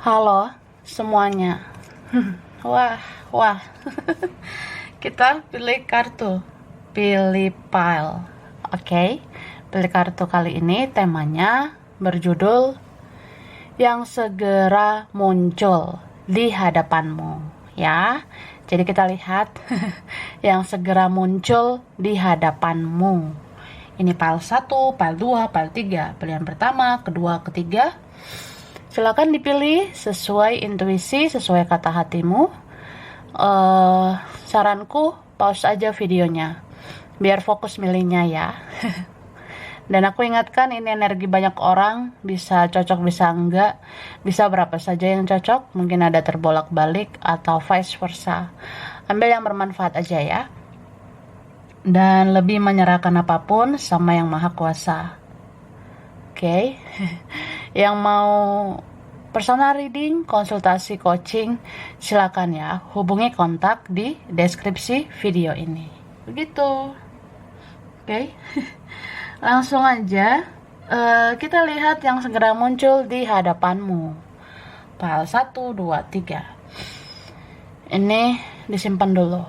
Halo semuanya. Wah, wah. Kita pilih kartu. Pilih pile. Oke. Pilih kartu kali ini temanya berjudul yang segera muncul di hadapanmu, ya. Jadi kita lihat yang segera muncul di hadapanmu. Ini pile 1, pile 2, pile 3. Pilihan pertama, kedua, ketiga. Silakan dipilih sesuai intuisi, sesuai kata hatimu. Saranku, pause aja videonya, biar fokus milihnya ya. Dan aku ingatkan ini energi banyak orang, bisa cocok, bisa enggak, bisa berapa saja yang cocok, mungkin ada terbolak-balik atau vice versa. Ambil yang bermanfaat aja ya. Dan lebih menyerahkan apapun sama yang maha kuasa. Oke. Yang mau personal reading, konsultasi coaching, silakan ya, hubungi kontak di deskripsi video ini. Begitu. Oke. Langsung aja kita lihat yang segera muncul di hadapanmu. Pile 1, 2, 3. Ini disimpan dulu.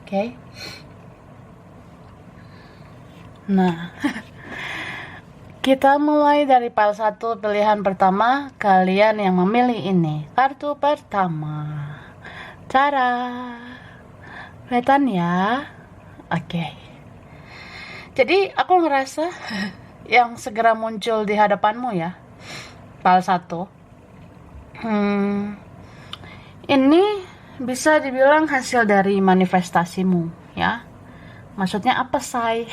Oke. Nah, kita mulai dari pile 1, pilihan pertama. Kalian yang memilih ini, kartu pertama. Cara kelihatan ya. Oke. Jadi aku ngerasa yang segera muncul di hadapanmu ya, pile 1. Ini bisa dibilang hasil dari manifestasimu ya. Maksudnya apa, say?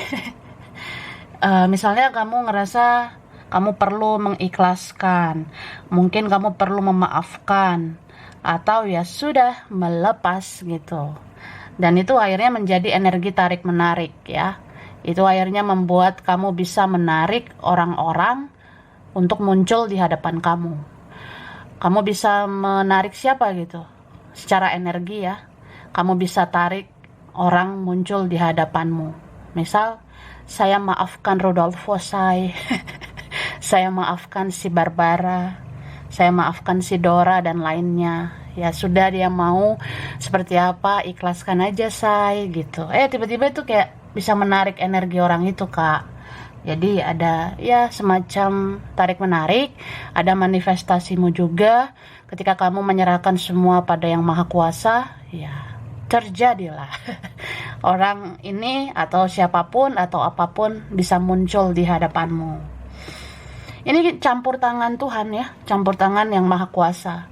Misalnya kamu ngerasa kamu perlu mengikhlaskan, mungkin kamu perlu memaafkan, atau ya sudah melepas gitu. Dan itu akhirnya menjadi energi tarik-menarik ya. Itu akhirnya membuat kamu bisa menarik orang-orang untuk muncul di hadapan kamu. Kamu bisa menarik siapa gitu? Secara energi ya. Kamu bisa tarik orang muncul di hadapanmu. Misal, saya maafkan Rodolfo, saya maafkan si Barbara, saya maafkan si Dora dan lainnya. Ya sudah, dia mau seperti apa, ikhlaskan aja, gitu. Tiba-tiba itu kayak bisa menarik energi orang itu, Kak. Jadi ada ya semacam tarik-menarik, ada manifestasimu juga. Ketika kamu menyerahkan semua pada Yang Maha Kuasa, ya terjadilah. Orang ini atau siapapun atau apapun bisa muncul di hadapanmu. Ini campur tangan Tuhan ya, campur tangan Yang Maha Kuasa.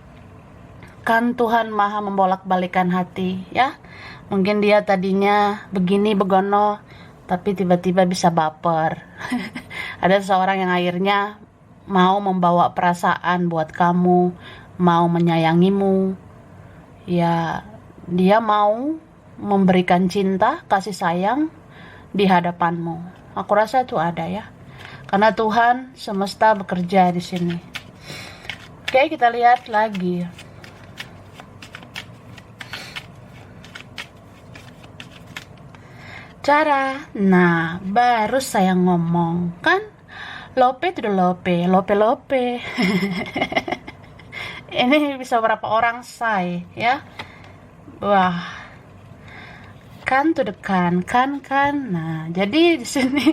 Kan Tuhan maha membolak-balikan hati ya. Mungkin dia tadinya begini begono, tapi tiba-tiba bisa baper. Ada seseorang yang akhirnya mau membawa perasaan buat kamu, mau menyayangimu. Ya, dia mau memberikan cinta, kasih sayang di hadapanmu. Aku rasa itu ada ya. Karena Tuhan semesta bekerja di sini. Oke, kita lihat lagi. Cara. Nah, baru saya ngomong kan. Lope to the lope. Ini bisa berapa orang say ya. Wah. Kan to the kan. Nah, jadi di sini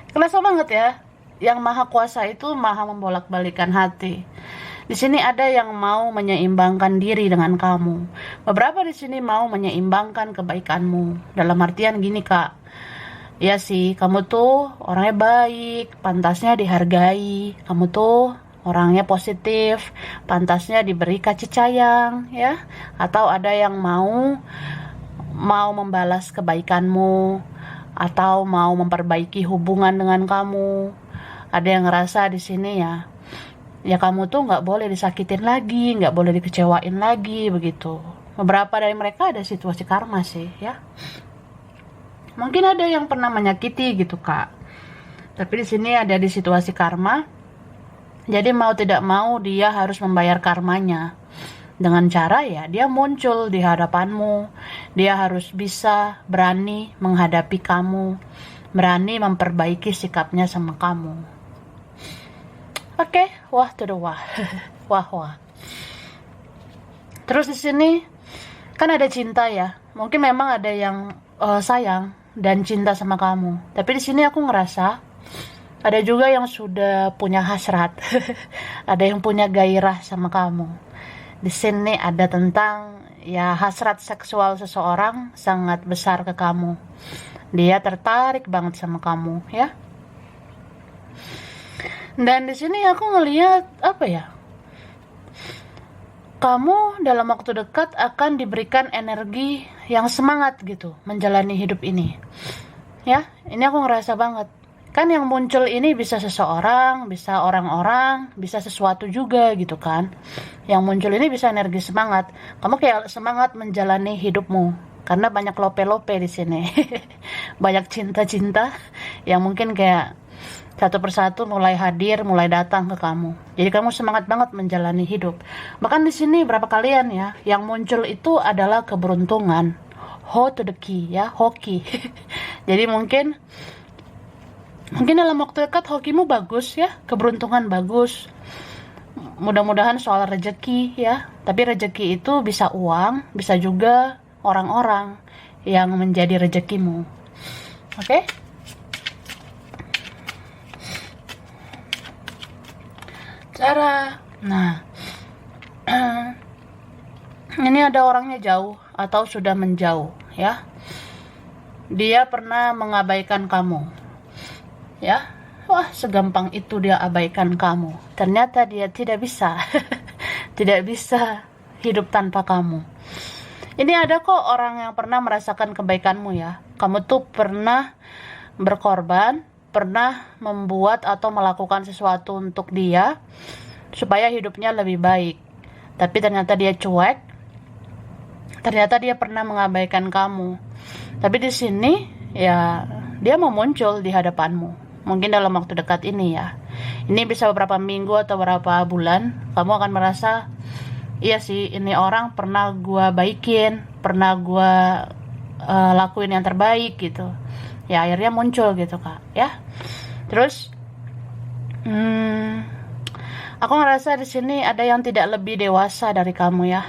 kerasa banget ya. Yang Maha Kuasa itu maha membolak-balikan hati. Di sini ada yang mau menyeimbangkan diri dengan kamu. Beberapa di sini mau menyeimbangkan kebaikanmu. Dalam artian gini, Kak. Ya sih, kamu tuh orangnya baik, pantasnya dihargai. Kamu tuh orangnya positif, pantasnya diberi kasih sayang, ya. Atau ada yang mau membalas kebaikanmu, atau mau memperbaiki hubungan dengan kamu. Ada yang ngerasa di sini ya kamu tuh nggak boleh disakitin lagi, nggak boleh dikecewain lagi, begitu. Beberapa dari mereka ada situasi karma sih, ya. Mungkin ada yang pernah menyakiti gitu, Kak. Tapi di sini ada di situasi karma. Jadi mau tidak mau dia harus membayar karmanya. Dengan cara ya dia muncul di hadapanmu. Dia harus bisa berani menghadapi kamu, berani memperbaiki sikapnya sama kamu. Oke, wah to the wah. Wah wah. Terus di sini kan ada cinta ya. Mungkin memang ada yang sayang dan cinta sama kamu. Tapi di sini aku ngerasa ada juga yang sudah punya hasrat. Ada yang punya gairah sama kamu. Di sini ada tentang ya hasrat seksual seseorang sangat besar ke kamu. Dia tertarik banget sama kamu, ya. Dan di sini aku ngelihat apa ya? Kamu dalam waktu dekat akan diberikan energi yang semangat gitu menjalani hidup ini. Ya, ini aku ngerasa banget. Kan yang muncul ini bisa seseorang, bisa orang-orang, bisa sesuatu juga gitu kan. Yang muncul ini bisa energi semangat. Kamu kayak semangat menjalani hidupmu karena banyak lope-lope di sini. Banyak cinta-cinta yang mungkin kayak satu persatu mulai hadir, mulai datang ke kamu. Jadi kamu semangat banget menjalani hidup. Bahkan di sini berapa kalian ya, yang muncul itu adalah keberuntungan. Ho to the key ya, hoki. Jadi mungkin dalam waktu dekat hokimu bagus ya, keberuntungan bagus. Mudah-mudahan soal rezeki ya. Tapi rezeki itu bisa uang, bisa juga orang-orang yang menjadi rezekimu. Oke? Cara, nah, ini ada orangnya jauh atau sudah menjauh ya. Dia pernah mengabaikan kamu, ya. Wah, segampang itu dia abaikan kamu. Ternyata dia tidak bisa, tidak bisa hidup tanpa kamu. Ini ada kok orang yang pernah merasakan kebaikanmu ya. Kamu tuh pernah berkorban, pernah membuat atau melakukan sesuatu untuk dia supaya hidupnya lebih baik. Tapi ternyata dia cuek. Ternyata dia pernah mengabaikan kamu. Tapi di sini ya dia mau muncul di hadapanmu. Mungkin dalam waktu dekat ini ya. Ini bisa beberapa minggu atau beberapa bulan. Kamu akan merasa, iya sih, ini orang pernah gua baikin, pernah gua lakuin yang terbaik gitu. Ya akhirnya muncul gitu kak ya. Terus aku ngerasa di sini ada yang tidak lebih dewasa dari kamu ya.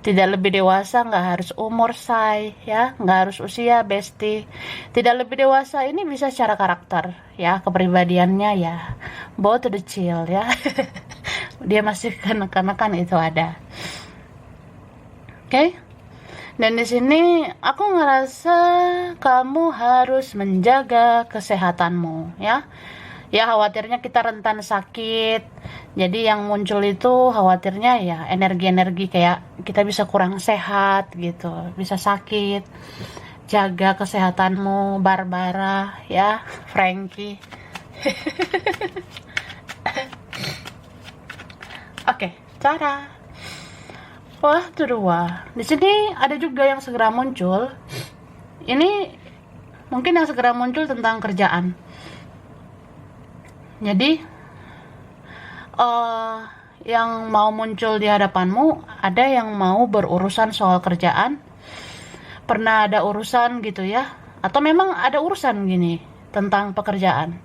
Tidak lebih dewasa, nggak harus umur say ya, nggak harus usia besti. Tidak lebih dewasa ini bisa secara karakter ya, kepribadiannya ya, bawa to the chill ya. Dia masih kanak-kanakan itu ada. Oke? Dan di sini aku ngerasa kamu harus menjaga kesehatanmu ya. Ya khawatirnya kita rentan sakit. Jadi yang muncul itu khawatirnya ya energi-energi kayak kita bisa kurang sehat gitu, bisa sakit. Jaga kesehatanmu, Barbara ya, Frankie. Oke, cara. Wah, kedua. Di sini ada juga yang segera muncul. Ini mungkin yang segera muncul tentang kerjaan. Jadi, yang mau muncul di hadapanmu, ada yang mau berurusan soal kerjaan. Pernah ada urusan gitu ya. Atau memang ada urusan gini tentang pekerjaan.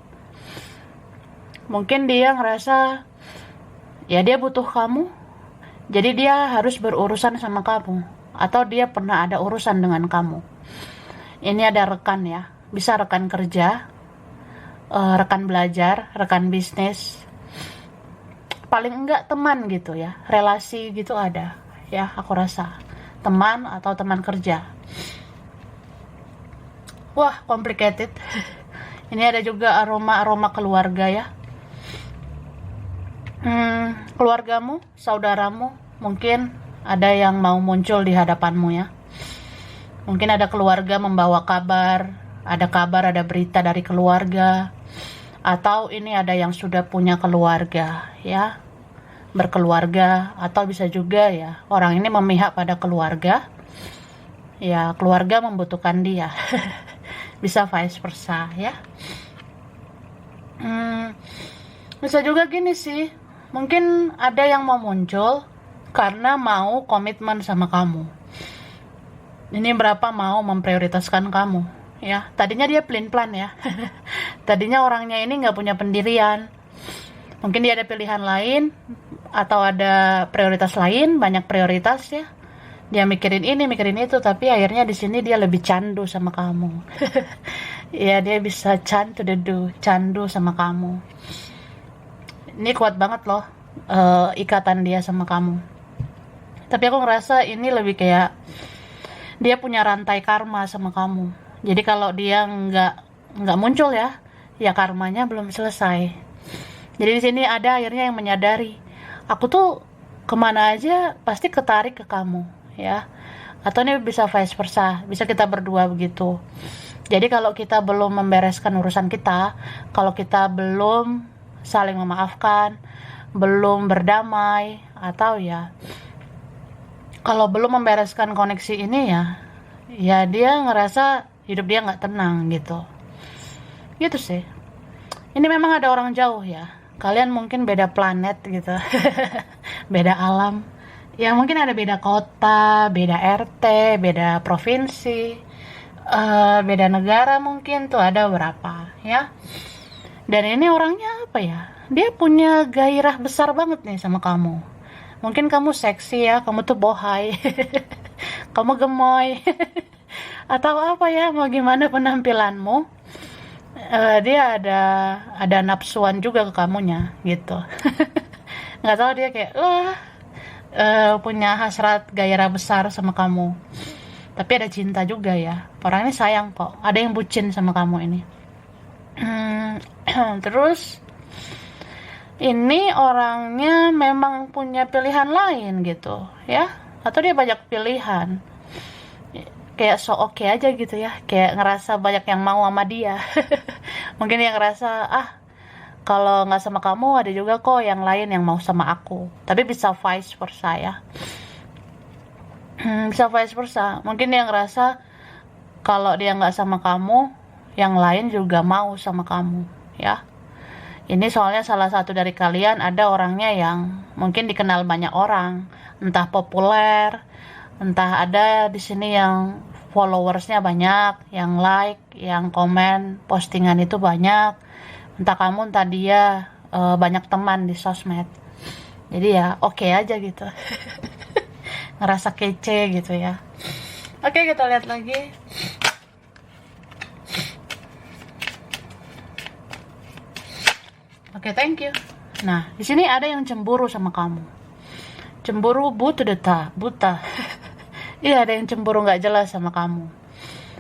Mungkin dia ngerasa, ya dia butuh kamu. Jadi dia harus berurusan sama kamu. Atau dia pernah ada urusan dengan kamu. Ini ada rekan ya. Bisa rekan kerja, rekan belajar, rekan bisnis. Paling enggak teman gitu ya. Relasi gitu ada. Ya aku rasa. Teman atau teman kerja. Wah complicated. Ini ada juga aroma-aroma keluarga ya. Keluargamu, saudaramu, mungkin ada yang mau muncul di hadapanmu ya. Mungkin ada keluarga membawa kabar, ada berita dari keluarga, atau ini ada yang sudah punya keluarga ya, berkeluarga, atau bisa juga ya orang ini memihak pada keluarga, ya keluarga membutuhkan dia. Bisa vice versa ya. Bisa juga gini sih. Mungkin ada yang mau muncul karena mau komitmen sama kamu. Ini berapa mau memprioritaskan kamu, ya. Tadinya dia plan-plan ya. Tadinya orangnya ini nggak punya pendirian. Mungkin dia ada pilihan lain atau ada prioritas lain, banyak prioritas ya. Dia mikirin ini, mikirin itu, tapi akhirnya di sini dia lebih candu sama kamu. Ya, dia bisa candu sama kamu. Ini kuat banget loh, ikatan dia sama kamu. Tapi aku ngerasa ini lebih kayak dia punya rantai karma sama kamu. Jadi kalau dia nggak muncul ya, ya karmanya belum selesai. Jadi di sini ada akhirnya yang menyadari, aku tuh kemana aja pasti ketarik ke kamu, ya. Atau ini bisa vice versa, bisa kita berdua begitu. Jadi kalau kita belum membereskan urusan kita, kalau kita belum saling memaafkan, belum berdamai, atau ya kalau belum membereskan koneksi ini ya dia ngerasa hidup dia nggak tenang gitu. Gitu sih. Ini memang ada orang jauh ya. Kalian mungkin beda planet gitu. Beda alam. Ya mungkin ada beda kota, beda RT, beda provinsi, beda negara mungkin tuh ada berapa ya. Dan ini orangnya apa ya? Dia punya gairah besar banget nih sama kamu. Mungkin kamu seksi ya, kamu tuh bohai. Kamu gemoy. Atau apa ya, mau gimana penampilanmu? Dia ada nafsuan juga ke kamunya gitu. Nggak tahu dia kayak punya hasrat gairah besar sama kamu, tapi ada cinta juga ya. Orang ini sayang kok, ada yang bucin sama kamu ini. Terus ini orangnya memang punya pilihan lain gitu ya, atau dia banyak pilihan, kayak so oke aja gitu ya, kayak ngerasa banyak yang mau sama dia. Mungkin dia ngerasa kalau nggak sama kamu ada juga kok yang lain yang mau sama aku. Tapi bisa vice versa ya. Bisa vice versa. Mungkin dia ngerasa kalau dia nggak sama kamu, yang lain juga mau sama kamu ya. Ini soalnya salah satu dari kalian ada orangnya yang mungkin dikenal banyak orang, entah populer, entah ada di sini yang followersnya banyak, yang like, yang komen postingan itu banyak. Entah kamu, entah dia banyak teman di sosmed. Jadi ya oke aja gitu. Ngerasa kece gitu ya. Oke, kita lihat lagi. Oke, thank you. Nah, di sini ada yang cemburu sama kamu. Cemburu buta. Iya, ada yang cemburu nggak jelas sama kamu.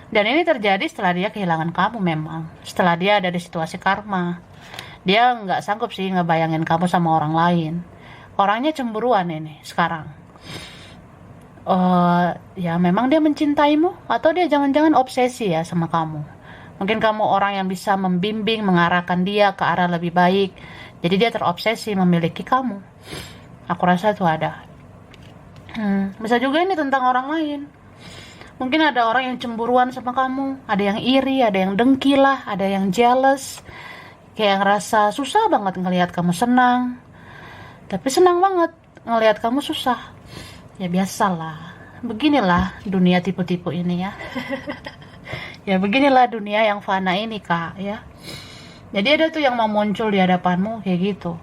Dan ini terjadi setelah dia kehilangan kamu memang. Setelah dia ada di situasi karma. Dia nggak sanggup sih ngebayangin kamu sama orang lain. Orangnya cemburuan ini sekarang. Ya memang dia mencintaimu. Atau dia jangan-jangan obsesi ya sama kamu. Mungkin kamu orang yang bisa membimbing, mengarahkan dia ke arah lebih baik. Jadi dia terobsesi memiliki kamu. Aku rasa itu ada. Bisa juga ini tentang orang lain. Mungkin ada orang yang cemburuan sama kamu. Ada yang iri, ada yang dengki lah, ada yang jealous. Kayak ngerasa susah banget ngelihat kamu senang. Tapi senang banget ngelihat kamu susah. Ya biasalah. Beginilah dunia tipu-tipu ini ya. Ya beginilah dunia yang fana ini kak ya. Jadi ada tuh yang mau muncul di hadapanmu kayak gitu.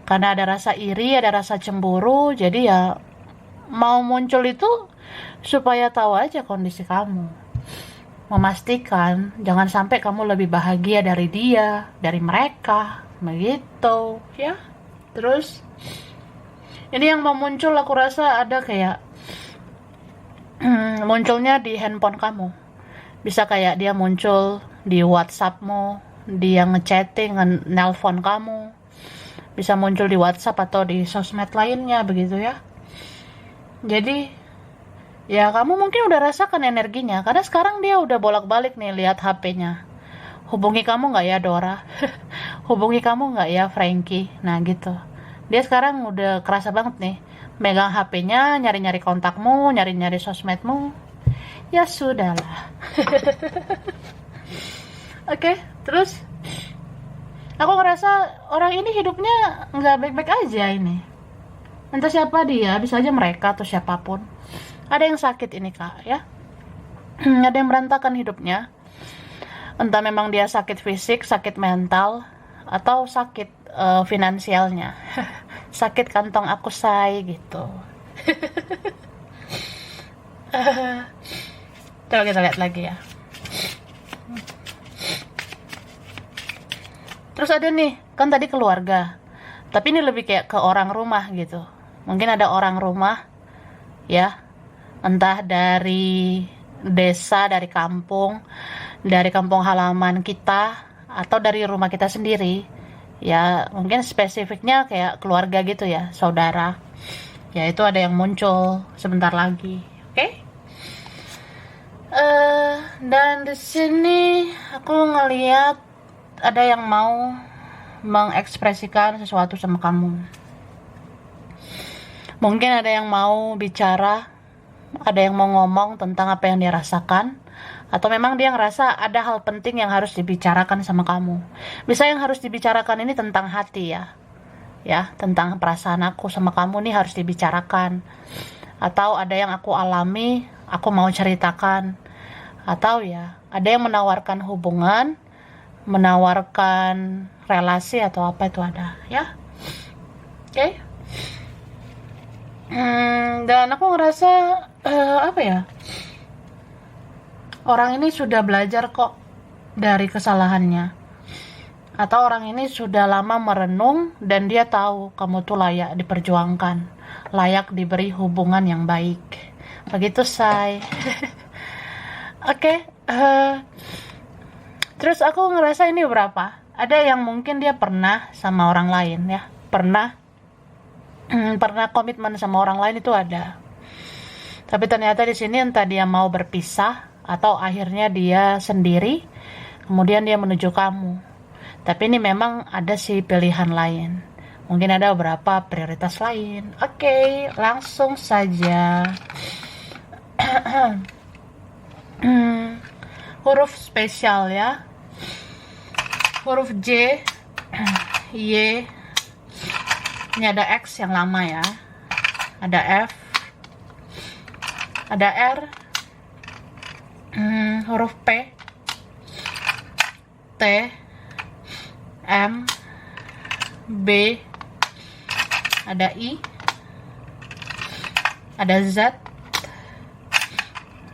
Karena ada rasa iri, ada rasa cemburu. Jadi ya mau muncul itu supaya tahu aja kondisi kamu, memastikan jangan sampai kamu lebih bahagia dari dia, dari mereka, begitu ya. Terus ini yang mau muncul aku rasa ada kayak munculnya di handphone kamu. Bisa kayak dia muncul di WhatsAppmu, dia ngechatting, nelpon kamu. Bisa muncul di WhatsApp atau di sosmed lainnya begitu ya. Jadi ya kamu mungkin udah rasakan energinya, karena sekarang dia udah bolak-balik nih lihat HP-nya. Hubungi kamu nggak ya Dora? Hubungi kamu nggak ya Frankie? Nah gitu. Dia sekarang udah kerasa banget nih, megang HP-nya, nyari-nyari kontakmu, nyari-nyari sosmedmu. Ya sudahlah. Oke, terus aku ngerasa orang ini hidupnya nggak baik-baik aja ini. Entah siapa dia, bisa aja mereka atau siapapun. Ada yang sakit ini kak ya. Ada yang berantakan hidupnya. Entah memang dia sakit fisik, sakit mental, atau sakit finansialnya. Sakit kantong aku say gitu. Coba kita lihat lagi ya. Terus ada nih, kan tadi keluarga, tapi ini lebih kayak ke orang rumah gitu. Mungkin ada orang rumah ya, entah dari desa, dari kampung halaman kita, atau dari rumah kita sendiri ya. Mungkin spesifiknya kayak keluarga gitu ya, saudara ya. Itu ada yang muncul sebentar lagi. Oke? Dan di sini aku ngeliat ada yang mau mengekspresikan sesuatu sama kamu. Mungkin ada yang mau bicara, ada yang mau ngomong tentang apa yang dia rasakan, atau memang dia ngerasa ada hal penting yang harus dibicarakan sama kamu. Bisa yang harus dibicarakan ini tentang hati ya, tentang perasaan aku sama kamu nih harus dibicarakan. Atau ada yang aku alami, aku mau ceritakan. Atau ya, ada yang menawarkan hubungan, menawarkan relasi atau apa itu ada ya. Oke. Dan aku ngerasa apa ya, orang ini sudah belajar kok dari kesalahannya, atau orang ini sudah lama merenung dan dia tahu kamu tuh layak diperjuangkan, layak diberi hubungan yang baik. Begitu say. Oke. Terus aku ngerasa ini berapa? Ada yang mungkin dia pernah sama orang lain ya, pernah komitmen sama orang lain itu ada. Tapi ternyata di sini entah dia mau berpisah atau akhirnya dia sendiri, kemudian dia menuju kamu. Tapi ini memang ada sih pilihan lain. Mungkin ada beberapa prioritas lain. Oke, langsung saja. Huruf spesial ya. Huruf J, Y, ini ada X yang lama ya, ada F, ada R, huruf P, T, M, B, ada I, ada Z,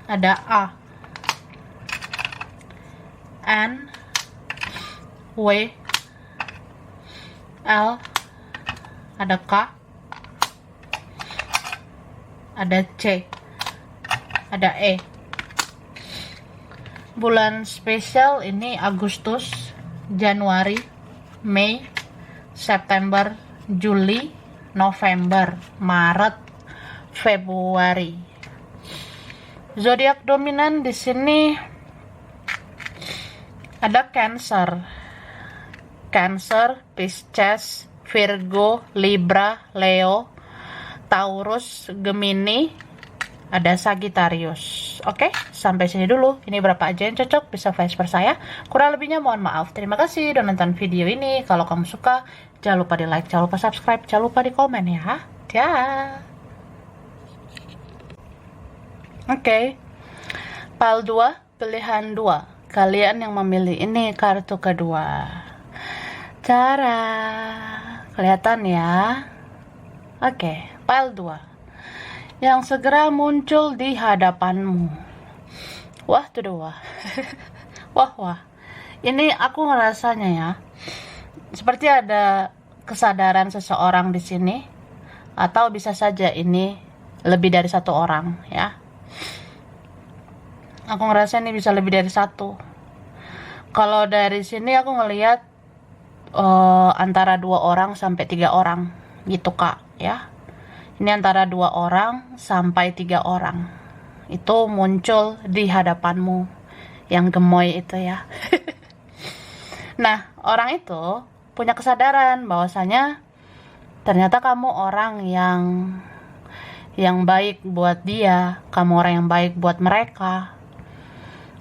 ada A, N, W, L, ada K, ada C, ada E. Bulan spesial ini Agustus, Januari, Mei, September, Juli, November, Maret, Februari. Zodiak dominan di sini ada Cancer, Pisces, Virgo, Libra, Leo, Taurus, Gemini, ada Sagittarius. Oke, sampai sini dulu. Ini berapa aja yang cocok, bisa vice versa ya. Kurang lebihnya mohon maaf. Terima kasih udah nonton video ini. Kalau kamu suka, jangan lupa di like, jangan lupa subscribe, jangan lupa di komen ya. Dah. Oke. Pile 2, pilihan 2. Kalian yang memilih ini kartu kedua. Cara kelihatan ya. Oke, pile 2 yang segera muncul di hadapanmu. Wah, tuh wah. Wah. Ini aku ngerasanya ya, seperti ada kesadaran seseorang di sini, atau bisa saja ini lebih dari satu orang ya. Aku ngerasa ini bisa lebih dari satu. Kalau dari sini aku ngelihat antara 2 orang sampai 3 orang gitu kak ya. Ini antara 2 orang sampai 3 orang itu muncul di hadapanmu, yang gemoy itu ya. Nah, orang itu punya kesadaran bahwasanya ternyata kamu orang yang baik buat dia, kamu orang yang baik buat mereka.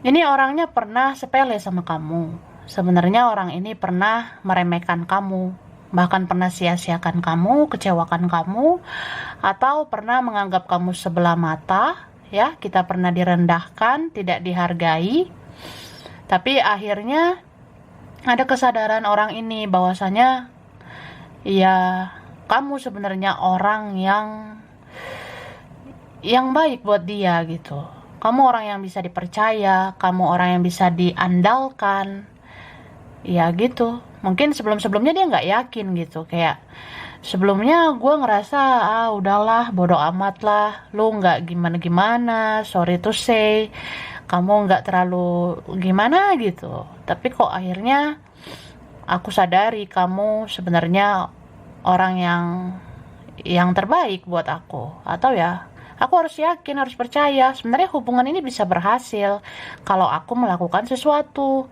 Ini orangnya pernah sepele sama kamu. Sebenarnya orang ini pernah meremehkan kamu, bahkan pernah sia-siakan kamu, kecewakan kamu, atau pernah menganggap kamu sebelah mata, ya. Kita pernah direndahkan, tidak dihargai. Tapi akhirnya ada kesadaran orang ini bahwasanya ya kamu sebenarnya orang yang baik buat dia gitu. Kamu orang yang bisa dipercaya, kamu orang yang bisa diandalkan. Ya gitu. Mungkin sebelum-sebelumnya dia nggak yakin gitu. Kayak sebelumnya gue ngerasa, udahlah, bodo amat lah. Lu nggak gimana-gimana, sorry to say. Kamu nggak terlalu gimana gitu. Tapi kok akhirnya aku sadari kamu sebenarnya orang yang terbaik buat aku. Atau ya, aku harus yakin, harus percaya. Sebenarnya hubungan ini bisa berhasil kalau aku melakukan sesuatu.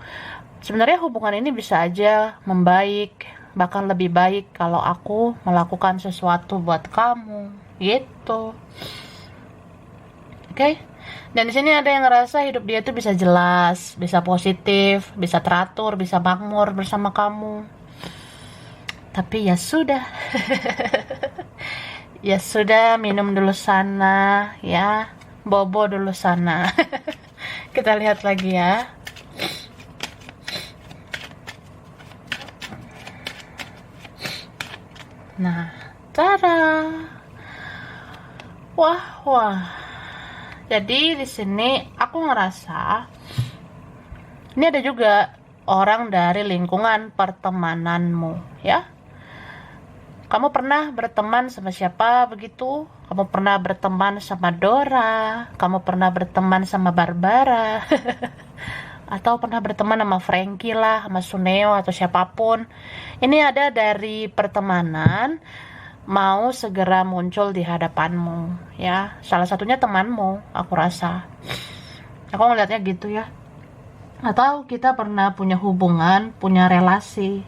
Sebenarnya hubungan ini bisa aja membaik, bahkan lebih baik kalau aku melakukan sesuatu buat kamu. Gitu. Oke? Dan di sini ada yang ngerasa hidup dia tuh bisa jelas, bisa positif, bisa teratur, bisa makmur bersama kamu. Tapi ya sudah. Ya sudah, minum dulu sana, ya. Bobo dulu sana. Kita lihat lagi ya. Nah, cara. Wah. Jadi di sini aku ngerasa ini ada juga orang dari lingkungan pertemananmu, ya. Kamu pernah berteman sama siapa begitu? Kamu pernah berteman sama Dora? Kamu pernah berteman sama Barbara? Atau pernah berteman sama Frankie lah, sama Suneo atau siapapun. Ini ada dari pertemanan mau segera muncul di hadapanmu, ya. Salah satunya temanmu, aku rasa. Aku ngeliatnya gitu ya. Atau kita pernah punya hubungan, punya relasi.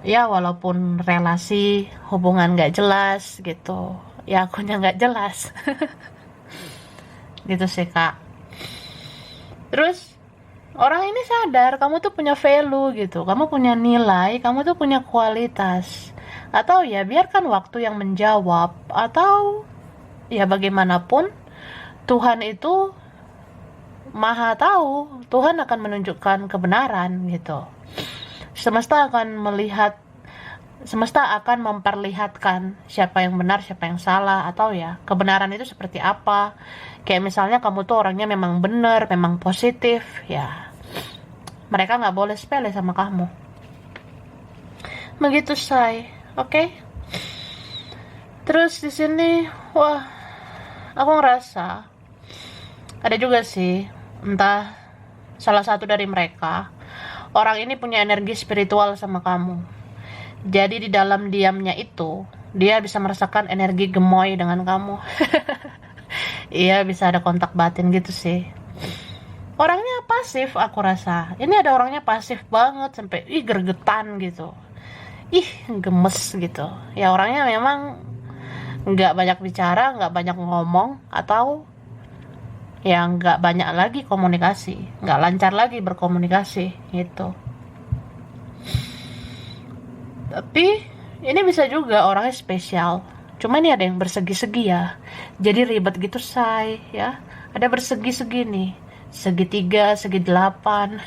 Ya walaupun relasi, hubungan gak jelas gitu. Ya akunya gak jelas. Gitu sih Kak. Terus orang ini sadar kamu tuh punya value gitu. Kamu punya nilai, kamu tuh punya kualitas. Atau ya biarkan waktu yang menjawab. Atau ya bagaimanapun Tuhan itu Maha tahu. Tuhan akan menunjukkan kebenaran gitu. Semesta akan memperlihatkan siapa yang benar, siapa yang salah, atau ya kebenaran itu seperti apa. Kayak misalnya kamu tuh orangnya memang benar, memang positif, ya mereka nggak boleh sepele sama kamu. Begitu say, oke? Terus di sini, wah, aku ngerasa ada juga sih, entah salah satu dari mereka. Orang ini punya energi spiritual sama kamu. Jadi di dalam diamnya itu, dia bisa merasakan energi gemoy dengan kamu. Iya, bisa ada kontak batin gitu sih. Orangnya pasif aku rasa. Ini ada orangnya pasif banget sampai gregetan gitu. Gemes gitu. Ya orangnya memang nggak banyak bicara, nggak banyak ngomong, atau ya nggak banyak lagi komunikasi, nggak lancar lagi berkomunikasi gitu. Tapi ini bisa juga orangnya spesial. Cuma ini ada yang bersegi-segi ya. Jadi ribet gitu say ya. Ada bersegi-segi nih. Segi 3, segi 8,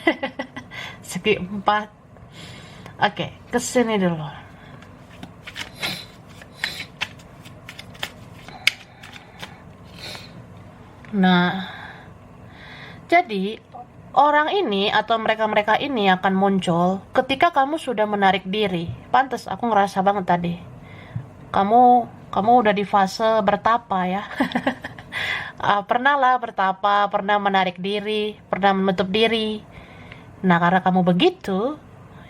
segi 4. Oke, kesini dulu. Nah, jadi orang ini atau mereka-mereka ini akan muncul ketika kamu sudah menarik diri. Pantes aku ngerasa banget tadi. Kamu udah di fase bertapa ya. Pernah lah bertapa, pernah menarik diri, pernah menutup diri. Nah, karena kamu begitu,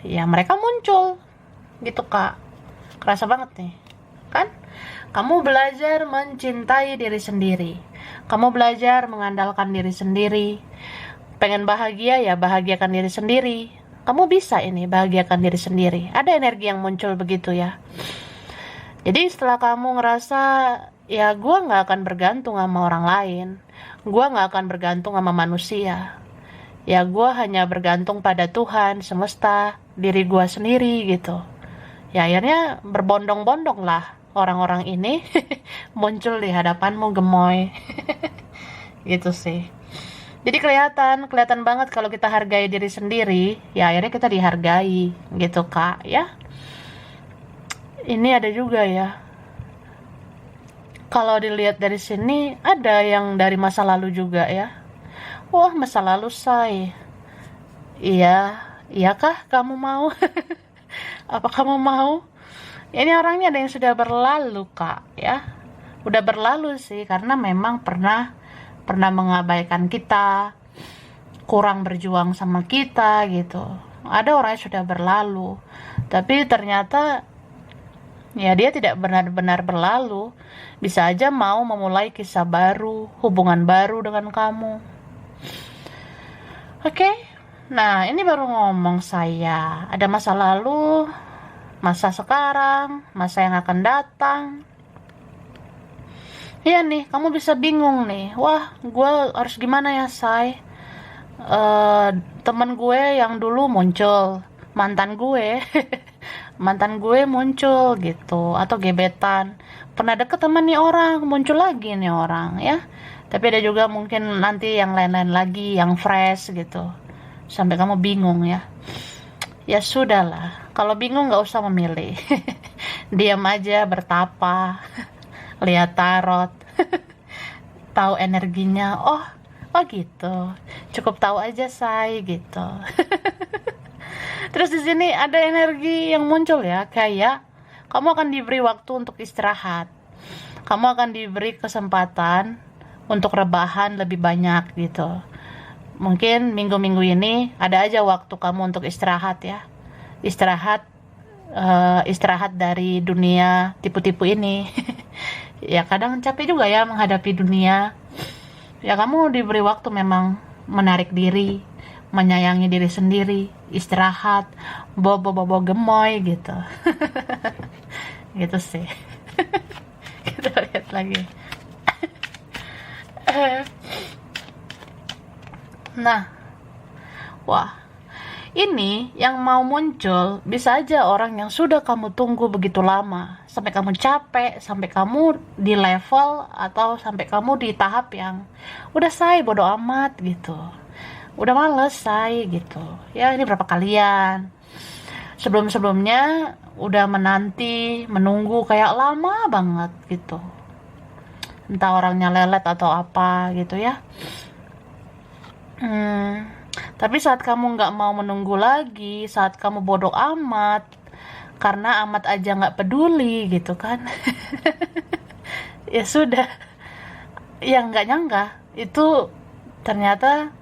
ya mereka muncul. Gitu Kak. Kerasa banget nih. Kan? Kamu belajar mencintai diri sendiri. Kamu belajar mengandalkan diri sendiri. Pengen bahagia ya bahagiakan diri sendiri. Kamu bisa ini bahagiakan diri sendiri. Ada energi yang muncul begitu ya. Jadi setelah kamu ngerasa ya gue gak akan bergantung sama orang lain, gue gak akan bergantung sama manusia, ya gue hanya bergantung pada Tuhan, semesta, diri gue sendiri gitu. Ya akhirnya berbondong-bondong lah orang-orang ini muncul di hadapanmu gemoy. Gitu sih. Jadi kelihatan banget kalau kita hargai diri sendiri, ya akhirnya kita dihargai gitu Kak ya. Ini ada juga ya, kalau dilihat dari sini ada yang dari masa lalu juga ya. Wah, masa lalu say. Iya, iyakah kamu mau? Apa kamu mau? Ini orangnya ada yang sudah berlalu, Kak, ya. Udah berlalu sih, karena memang pernah mengabaikan kita, kurang berjuang sama kita gitu. Ada orang yang sudah berlalu, tapi ternyata ya dia tidak benar-benar berlalu. Bisa aja mau memulai kisah baru, hubungan baru dengan kamu. Oke? Nah, ini baru ngomong saya. Ada masa lalu, masa sekarang, masa yang akan datang. Iya nih, kamu bisa bingung nih. Wah, gue harus gimana ya, say? Temen gue yang dulu muncul, mantan gue, mantan gue muncul gitu, atau gebetan. Pernah deket sama nih orang, muncul lagi nih orang, ya. Tapi ada juga mungkin nanti yang lain-lain lagi, yang fresh gitu. Sampai kamu bingung ya. Ya sudahlah, kalau bingung nggak usah memilih. Diam aja, bertapa, lihat tarot, tahu energinya. Oh gitu. Cukup tahu aja say gitu. Terus di sini ada energi yang muncul ya, kayak kamu akan diberi waktu untuk istirahat. Kamu akan diberi kesempatan untuk rebahan lebih banyak gitu. Mungkin minggu-minggu ini ada aja waktu kamu untuk istirahat ya. Istirahat dari dunia tipu-tipu ini. Ya kadang capek juga ya menghadapi dunia. Ya kamu diberi waktu memang menarik diri, menyayangi diri sendiri, istirahat, bobo gemoy gitu. Gitu sih. Kita lihat lagi. Nah, wah, ini yang mau muncul bisa aja orang yang sudah kamu tunggu begitu lama, sampai kamu capek, sampai kamu di level atau sampai kamu di tahap yang udah say bodo amat gitu, udah males say gitu. Ya ini berapa kalian? Sebelumnya udah menunggu kayak lama banget gitu. Entah orangnya lelet atau apa gitu ya. Tapi saat kamu nggak mau menunggu lagi, saat kamu bodoh amat, karena amat aja nggak peduli gitu kan. Ya sudah, yang nggak nyangka itu ternyata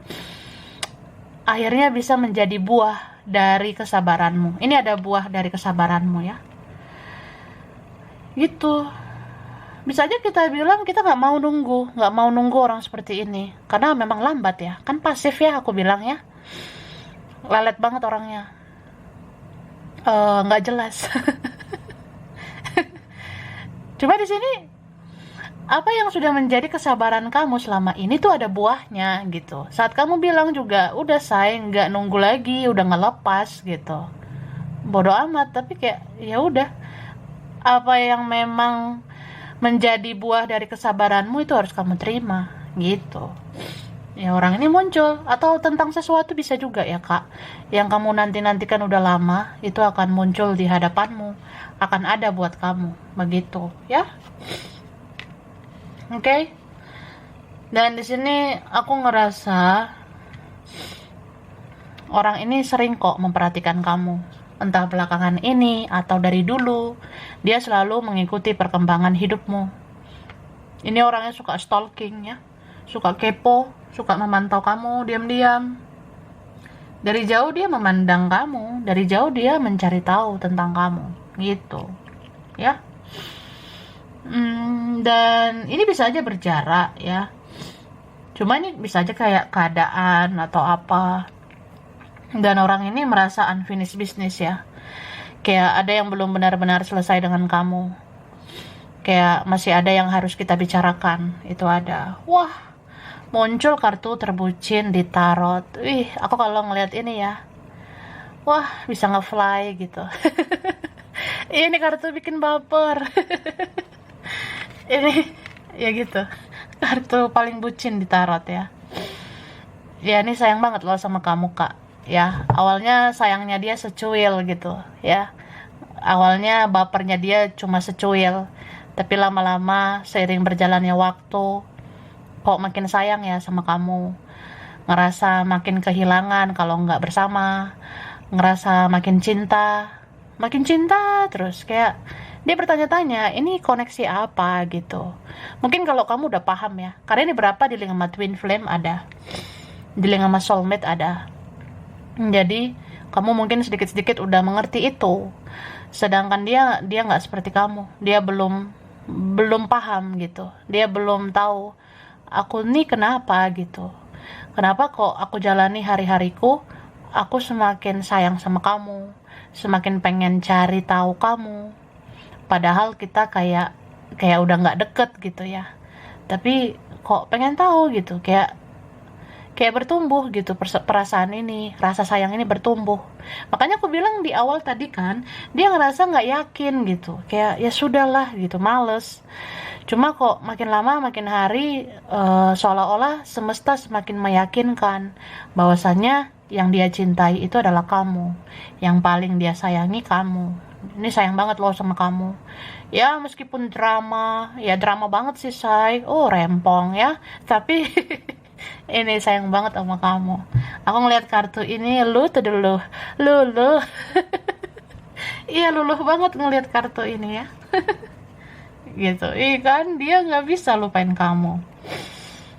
akhirnya bisa menjadi buah dari kesabaranmu. Ini ada buah dari kesabaranmu ya. Gitu. Bisa aja kita bilang kita nggak mau nunggu orang seperti ini, karena memang lambat ya, kan pasif ya aku bilang ya, lelet banget orangnya, nggak jelas. Cuma di sini apa yang sudah menjadi kesabaran kamu selama ini tuh ada buahnya gitu. Saat kamu bilang juga udah say nggak nunggu lagi, udah ngelepas gitu, bodoh amat, tapi kayak ya udah, apa yang memang menjadi buah dari kesabaranmu itu harus kamu terima gitu. Ya orang ini muncul, atau tentang sesuatu bisa juga ya kak, yang kamu nantikan udah lama itu akan muncul di hadapanmu, akan ada buat kamu begitu ya. Oke. Dan di sini aku ngerasa orang ini sering kok memperhatikan kamu, entah belakangan ini atau dari dulu. Dia selalu mengikuti perkembangan hidupmu. Ini orangnya suka stalking ya, suka kepo, suka memantau kamu diam-diam. Dari jauh dia memandang kamu, dari jauh dia mencari tahu tentang kamu gitu ya. Dan ini bisa aja berjarak ya, cuma ini bisa aja kayak keadaan atau apa. Dan orang ini merasa unfinished business ya, kayak ada yang belum benar-benar selesai dengan kamu, kayak masih ada yang harus kita bicarakan. Itu ada. Wah, muncul kartu terbucin di tarot. Aku kalau ngeliat ini ya, wah bisa nge-fly gitu. Ini kartu bikin baper. Ini ya gitu, kartu paling bucin di tarot ya. Ya ini sayang banget loh sama kamu kak ya. Awalnya sayangnya dia secuil gitu ya, Awalnya bapernya dia cuma secuil, tapi lama-lama seiring berjalannya waktu, kok makin sayang ya sama kamu. Ngerasa makin kehilangan kalau nggak bersama, ngerasa makin cinta terus. Kayak dia bertanya-tanya, ini koneksi apa gitu. Mungkin kalau kamu udah paham ya, karena ini berapa dealing sama twin flame ada, dealing sama soulmate ada. Jadi kamu mungkin sedikit-sedikit udah mengerti itu, sedangkan dia nggak seperti kamu. Dia belum paham gitu, dia belum tahu aku nih kenapa gitu, kenapa kok aku jalani hari-hariku, aku semakin sayang sama kamu, semakin pengen cari tahu kamu, padahal kita kayak kayak udah nggak deket gitu ya, tapi kok pengen tahu gitu, kayak kayak bertumbuh gitu perasaan ini, rasa sayang ini bertumbuh. Makanya aku bilang di awal tadi kan, dia ngerasa nggak yakin gitu, kayak ya sudahlah gitu, males. Cuma kok makin lama makin hari seolah-olah semesta semakin meyakinkan bahwasannya yang dia cintai itu adalah kamu, yang paling dia sayangi kamu. Ini sayang banget loh sama kamu. Ya meskipun drama, ya drama banget sih say. Oh rempong ya, tapi ini sayang banget sama kamu. Aku ngeliat kartu ini, lu tuh dulu, luluh. Iya luluh banget ngeliat kartu ini ya. Gitu, iya kan, dia nggak bisa lupain kamu.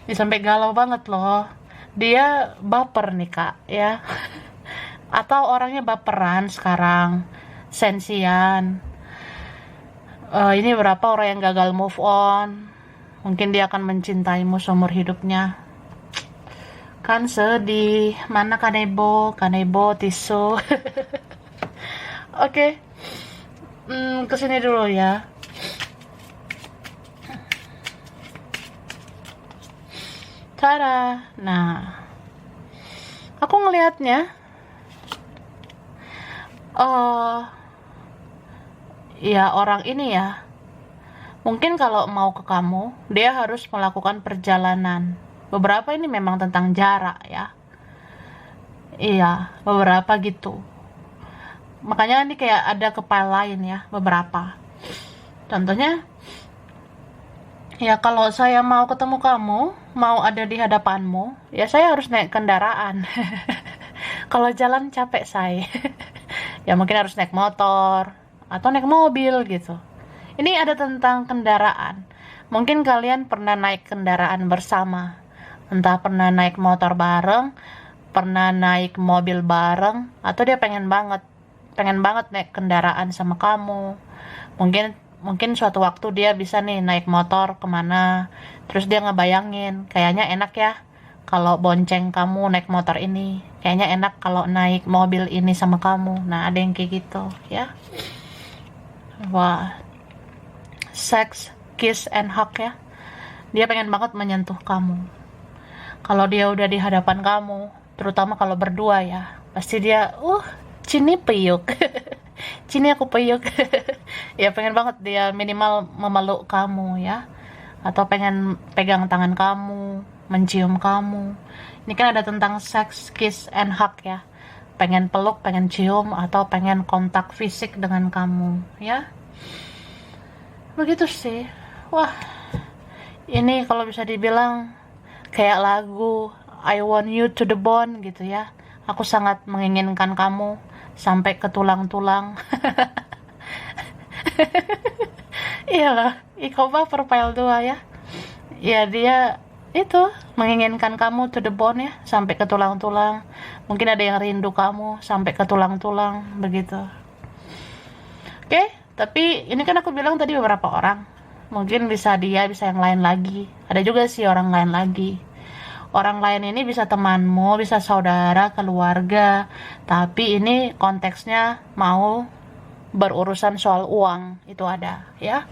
Dia sampai galau banget loh. Dia baper nih kak, ya. Atau orangnya baperan sekarang, sensian. Ini berapa orang yang gagal move on. Mungkin dia akan mencintaimu seumur hidupnya. Kan sedih. Mana kanebo tisu. Oke. Kesini dulu ya. Tada. Nah, aku ngelihatnya ya orang ini ya, mungkin kalau mau ke kamu, dia harus melakukan perjalanan. Beberapa ini memang tentang jarak ya. Iya, beberapa gitu. Makanya ini kayak ada kepala lain ya, beberapa. Contohnya, ya kalau saya mau ketemu kamu, mau ada di hadapanmu, ya saya harus naik kendaraan. Kalau jalan capek saya. Ya mungkin harus naik motor, atau naik mobil gitu. Ini ada tentang kendaraan. Mungkin kalian pernah naik kendaraan bersama. Entah pernah naik motor bareng, pernah naik mobil bareng, atau dia pengen banget naik kendaraan sama kamu. Mungkin suatu waktu dia bisa nih naik motor kemana, terus dia ngebayangin, kayaknya enak ya kalau bonceng kamu naik motor ini, kayaknya enak kalau naik mobil ini sama kamu. Nah ada yang kayak gitu ya. Wah, sex, kiss and hug ya. Dia pengen banget menyentuh kamu. Kalau dia udah di hadapan kamu, terutama kalau berdua ya, pasti dia Cini peyuk. Cini aku peyuk. Ya pengen banget dia minimal memeluk kamu ya, atau pengen pegang tangan kamu, mencium kamu. Ini kan ada tentang sex, kiss and hug ya. Pengen peluk, pengen cium, atau pengen kontak fisik dengan kamu ya. Begitu sih. Wah, ini kalau bisa dibilang kayak lagu I Want You to the Bone gitu ya. Aku sangat menginginkan kamu sampai ke tulang-tulang. Iyalah, Ikoba Profile 2 ya. Ya dia itu menginginkan kamu to the bone ya, sampai ke tulang-tulang. Mungkin ada yang rindu kamu sampai ke tulang-tulang begitu. Oke, tapi ini kan aku bilang tadi beberapa orang. Mungkin bisa dia, bisa yang lain lagi. Ada juga sih orang lain lagi. Orang lain ini bisa temanmu, bisa saudara, keluarga. Tapi ini konteksnya mau berurusan soal uang. Itu ada ya.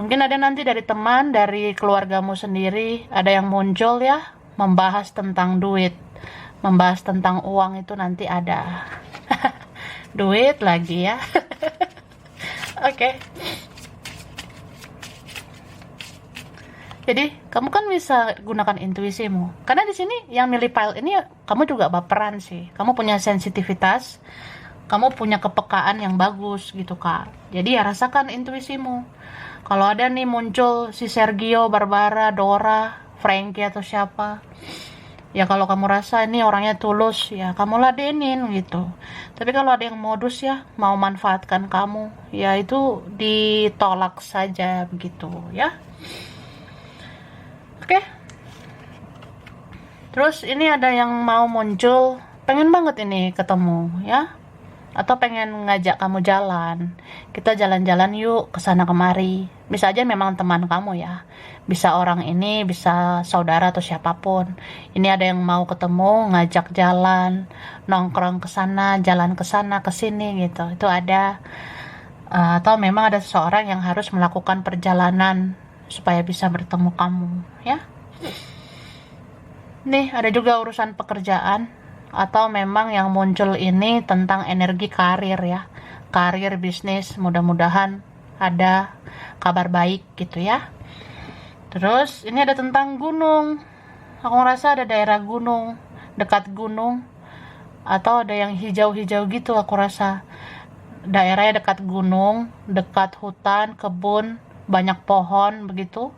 Mungkin ada nanti dari teman, dari keluargamu sendiri. Ada yang muncul ya, membahas tentang duit, membahas tentang uang, itu nanti ada. Duit lagi ya. Oke. Jadi kamu kan bisa gunakan intuisimu. Karena di sini yang milih pile ini kamu juga baperan sih. Kamu punya sensitivitas. kamu punya kepekaan yang bagus gitu Kak. Jadi ya rasakan intuisimu. Kalau ada nih muncul si Sergio, Barbara, Dora, Frankie atau siapa, ya kalau kamu rasa ini orangnya tulus, ya kamu ladenin gitu. Tapi kalau ada yang modus ya, mau manfaatkan kamu, ya itu ditolak saja begitu ya. Oke. Terus ini ada yang mau muncul, pengen banget ini ketemu ya, atau pengen ngajak kamu jalan. Kita jalan-jalan yuk ke sana kemari. Bisa aja memang teman kamu ya. Bisa orang ini, bisa saudara atau siapapun. Ini ada yang mau ketemu, ngajak jalan, nongkrong ke sana, jalan ke sana, ke sini gitu. Itu ada. Atau memang ada seseorang yang harus melakukan perjalanan supaya bisa bertemu kamu ya. Nih, ada juga urusan pekerjaan, atau memang yang muncul ini tentang energi karir ya. Karir, bisnis, mudah-mudahan ada kabar baik gitu ya. Terus ini ada tentang gunung. Aku ngerasa ada daerah gunung, dekat gunung, atau ada yang hijau-hijau gitu aku rasa. Daerahnya dekat gunung, dekat hutan, kebun, banyak pohon begitu.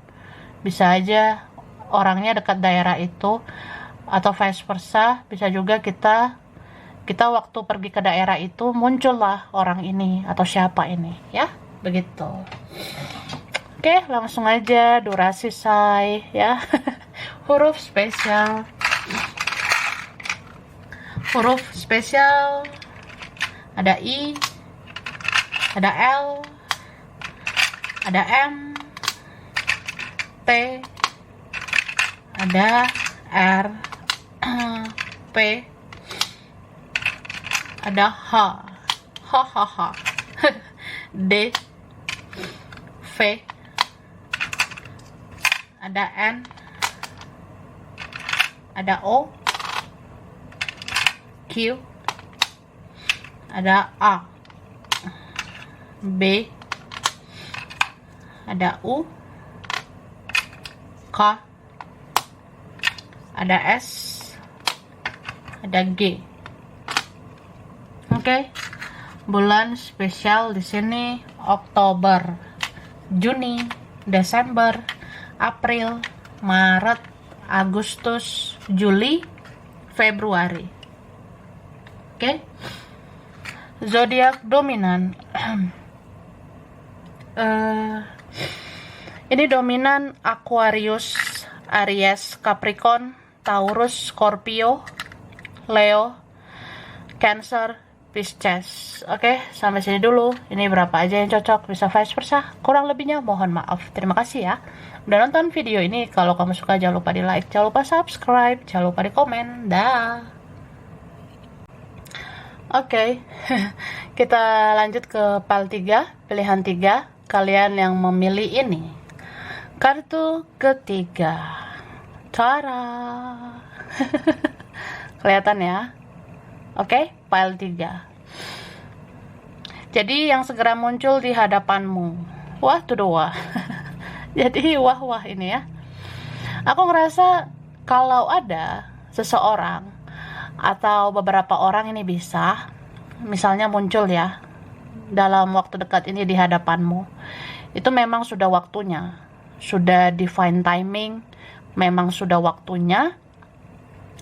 Bisa aja orangnya dekat daerah itu, atau vice versa. Bisa juga kita waktu pergi ke daerah itu muncullah orang ini atau siapa ini ya, begitu. Oke, langsung aja durasi say ya. Huruf spesial ada I, ada L, ada M, T, ada R, P, ada H, D, V, ada N, ada O, Q, ada A, B, ada U, K, ada S, ada G. Oke. Bulan spesial di sini Oktober, Juni, Desember, April, Maret, Agustus, Juli, Februari. Oke. Zodiak dominan. Ini dominan Aquarius, Aries, Capricorn, Taurus, Scorpio, Leo, Cancer, Pisces. Oke, sampai sini dulu. Ini berapa aja yang cocok, bisa vice versa. Kurang lebihnya mohon maaf. Terima kasih ya udah nonton video ini. Kalau kamu suka jangan lupa di like, jangan lupa subscribe, jangan lupa di komen. Dah. Oke. Kita lanjut ke pile 3, pilihan 3. Kalian yang memilih ini, kartu ketiga. Tara. Kelihatan ya. Oke, pile 3. Jadi yang segera muncul di hadapanmu. Wah, tuh dua. Jadi wah ini ya. Aku ngerasa kalau ada seseorang atau beberapa orang ini bisa, misalnya muncul ya dalam waktu dekat ini di hadapanmu, itu memang sudah waktunya, sudah divine timing, memang sudah waktunya,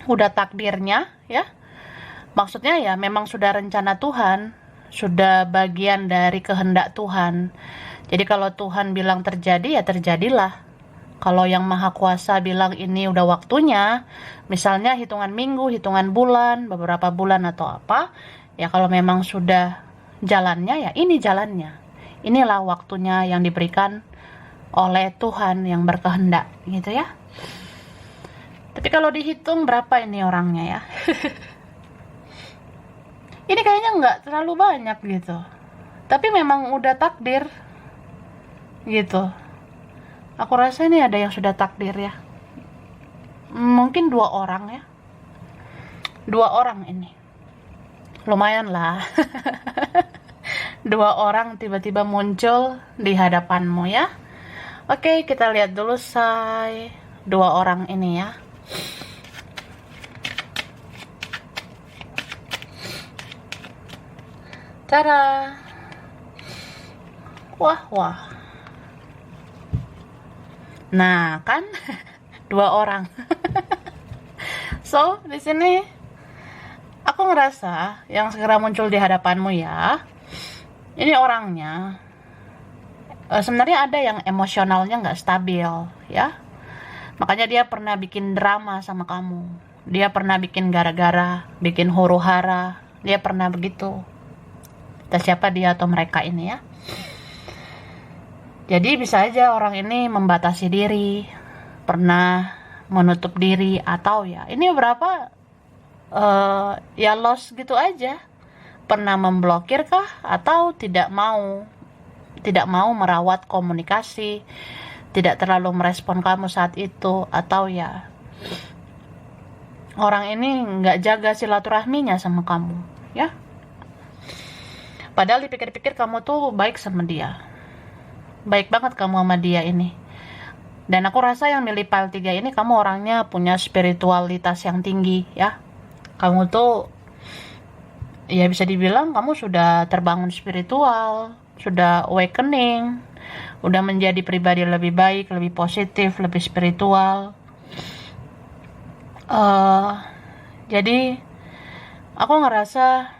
udah takdirnya ya. Maksudnya ya memang sudah rencana Tuhan, sudah bagian dari kehendak Tuhan. Jadi kalau Tuhan bilang terjadi ya terjadilah. Kalau yang Maha Kuasa bilang ini udah waktunya, misalnya hitungan minggu, hitungan bulan, beberapa bulan atau apa, ya kalau memang sudah jalannya ya ini jalannya. Inilah waktunya yang diberikan oleh Tuhan yang berkehendak gitu ya. Tapi kalau dihitung berapa ini orangnya ya. Ini kayaknya nggak terlalu banyak gitu. Tapi memang udah takdir gitu. Aku rasa ini ada yang sudah takdir ya. Mungkin 2 orang ya. 2 orang ini. Lumayan lah. 2 orang tiba-tiba muncul di hadapanmu ya. Oke, kita lihat dulu say 2 orang ini ya. Cara, wah wah. Nah kan, dua orang. So di sini aku ngerasa yang segera muncul di hadapanmu ya, ini orangnya sebenarnya ada yang emosionalnya nggak stabil ya. Makanya dia pernah bikin drama sama kamu. Dia pernah bikin gara-gara, bikin huru-hara. Dia pernah begitu. Entah siapa dia atau mereka ini ya. Jadi bisa aja orang ini membatasi diri, pernah menutup diri, atau ya ini berapa ya lost gitu aja. Pernah memblokir kah, atau tidak mau merawat komunikasi, tidak terlalu merespon kamu saat itu, atau ya orang ini nggak jaga silaturahminya sama kamu ya. Padahal dipikir-pikir kamu tuh baik sama dia, baik banget kamu sama dia ini. Dan aku rasa yang milih file 3 ini kamu orangnya punya spiritualitas yang tinggi ya. Kamu tuh ya bisa dibilang kamu sudah terbangun spiritual, sudah awakening, udah menjadi pribadi lebih baik, lebih positif, lebih spiritual. Jadi aku ngerasa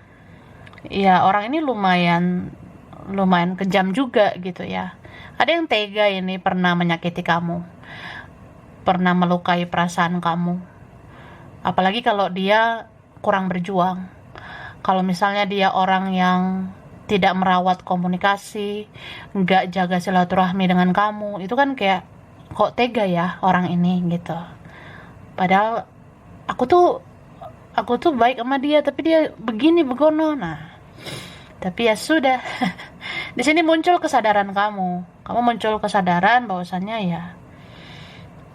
ya orang ini lumayan kejam juga gitu ya. Ada yang tega ini, pernah menyakiti kamu, pernah melukai perasaan kamu. Apalagi kalau dia kurang berjuang. Kalau misalnya dia orang yang tidak merawat komunikasi, nggak jaga silaturahmi dengan kamu, itu kan kayak kok tega ya orang ini gitu. Padahal aku tuh baik sama dia, tapi dia begini begono. Nah, tapi ya sudah. Di sini muncul kesadaran kamu. Kamu muncul kesadaran bahwasannya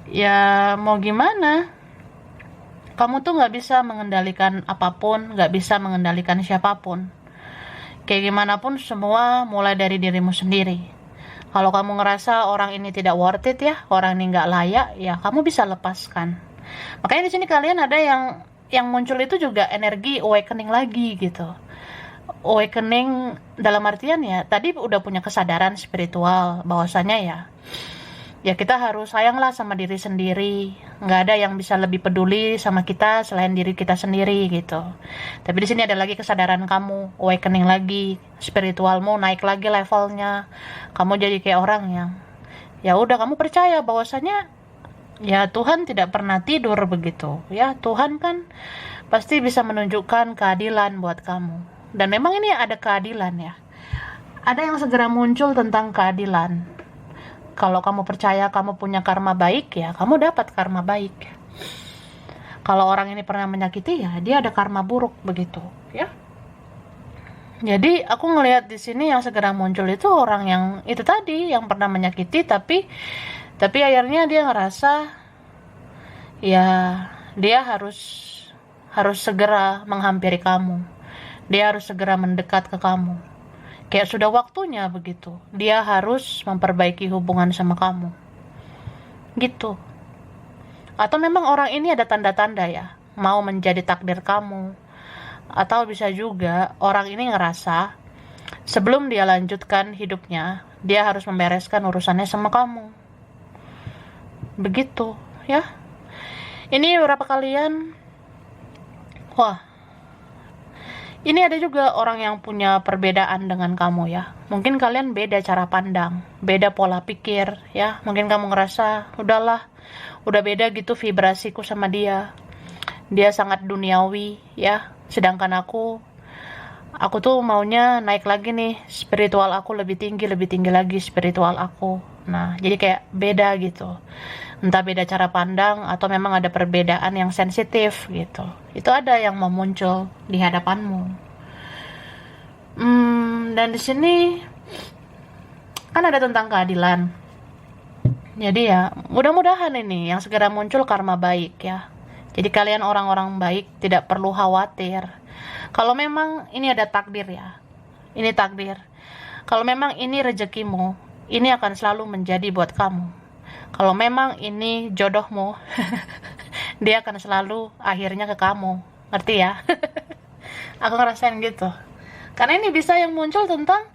ya mau gimana? Kamu tuh nggak bisa mengendalikan apapun, nggak bisa mengendalikan siapapun. Kayak gimana pun semua mulai dari dirimu sendiri. Kalau kamu ngerasa orang ini tidak worth it ya, orang ini nggak layak, ya kamu bisa lepaskan. Makanya di sini kalian ada yang muncul itu juga energi awakening lagi gitu. Awakening dalam artian ya tadi udah punya kesadaran spiritual bahwasanya ya kita harus sayanglah sama diri sendiri. Nggak ada yang bisa lebih peduli sama kita selain diri kita sendiri gitu. Tapi di sini ada lagi kesadaran kamu, awakening lagi, spiritualmu naik lagi levelnya. Kamu jadi kayak orang yang ya udah kamu percaya bahwasanya ya Tuhan tidak pernah tidur begitu. Ya Tuhan kan pasti bisa menunjukkan keadilan buat kamu. Dan memang ini ada keadilan ya. Ada yang segera muncul tentang keadilan. Kalau kamu percaya kamu punya karma baik ya, kamu dapat karma baik. Kalau orang ini pernah menyakiti ya, dia ada karma buruk begitu, ya. Jadi aku ngelihat di sini yang segera muncul itu orang yang itu tadi yang pernah menyakiti tapi akhirnya dia ngerasa ya dia harus segera menghampiri kamu. Dia harus segera mendekat ke kamu. Kayak sudah waktunya begitu. Dia harus memperbaiki hubungan sama kamu. Gitu. Atau memang orang ini ada tanda-tanda ya, mau menjadi takdir kamu. Atau bisa juga orang ini ngerasa sebelum dia lanjutkan hidupnya, dia harus membereskan urusannya sama kamu. Begitu, ya. Ini beberapa kalian ini ada juga orang yang punya perbedaan dengan kamu ya. Mungkin kalian beda cara pandang, beda pola pikir ya. Mungkin kamu ngerasa, udahlah, udah beda gitu vibrasiku sama dia. Dia sangat duniawi ya. Sedangkan aku tuh maunya naik lagi nih. Spiritual aku lebih tinggi lagi spiritual aku. Nah, jadi kayak beda gitu. Entah beda cara pandang atau memang ada perbedaan yang sensitif gitu. Itu ada yang mau muncul di hadapanmu. Dan di sini kan ada tentang keadilan. Jadi ya, mudah-mudahan ini yang segera muncul karma baik ya. Jadi kalian orang-orang baik tidak perlu khawatir. Kalau memang ini ada takdir ya. Ini takdir. Kalau memang ini rezekimu, ini akan selalu menjadi buat kamu. Kalau memang ini jodohmu, dia akan selalu akhirnya ke kamu. Ngerti ya? Aku ngerasain gitu. Karena ini bisa yang muncul tentang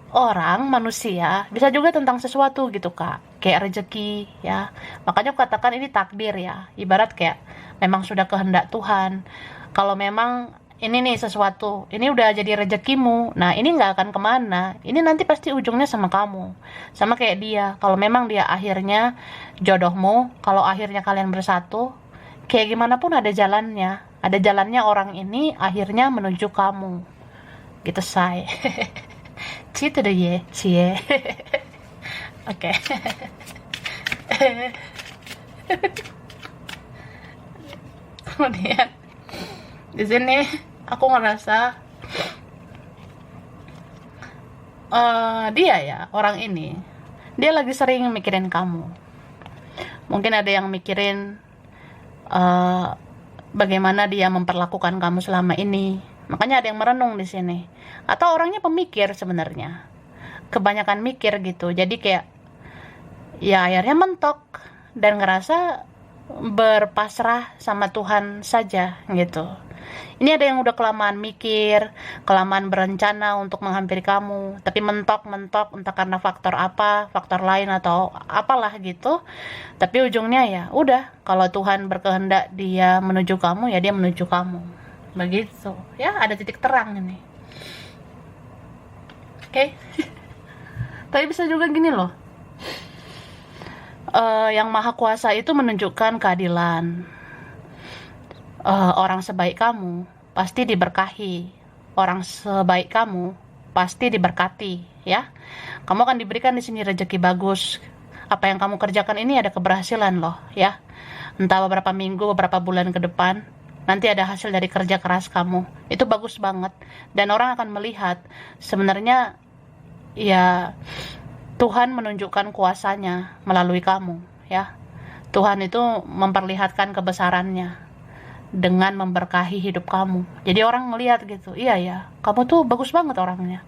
orang, manusia, bisa juga tentang sesuatu gitu kak, kayak rezeki ya. Makanya aku katakan ini takdir ya, ibarat kayak memang sudah kehendak Tuhan. Kalau memang ini nih sesuatu, ini udah jadi rezekimu, nah ini nggak akan kemana, ini nanti pasti ujungnya sama kamu. Sama kayak dia, kalau memang dia akhirnya jodohmu, kalau akhirnya kalian bersatu, kayak gimana pun ada jalannya orang ini akhirnya menuju kamu gitu say. Gitu deh ya cie. Oke. Kemudian di sini aku ngerasa dia ya, orang ini dia lagi sering mikirin kamu. Mungkin ada yang mikirin bagaimana dia memperlakukan kamu selama ini. Makanya ada yang merenung di sini. Atau orangnya pemikir sebenarnya. Kebanyakan mikir gitu. Jadi kayak ya akhirnya mentok dan ngerasa berpasrah sama Tuhan saja gitu. Ini ada yang udah kelamaan mikir, kelamaan berencana untuk menghampiri kamu, tapi mentok entah karena faktor apa, faktor lain atau apalah gitu. Tapi ujungnya ya udah, kalau Tuhan berkehendak dia menuju kamu, ya dia menuju kamu. Begitu. Ya, ada titik terang ini. Oke. Tapi bisa juga gini loh. Yang Maha Kuasa itu menunjukkan keadilan. Orang sebaik kamu pasti diberkahi. Orang sebaik kamu pasti diberkati, ya. Kamu akan diberikan di sini rezeki bagus. Apa yang kamu kerjakan ini ada keberhasilan loh, ya. Entah beberapa minggu, beberapa bulan ke depan, nanti ada hasil dari kerja keras kamu. Itu bagus banget. Dan orang akan melihat sebenarnya ya Tuhan menunjukkan kuasanya melalui kamu, ya. Tuhan itu memperlihatkan kebesarannya dengan memberkahi hidup kamu. Jadi orang ngelihat gitu, iya ya, kamu tuh bagus banget orangnya.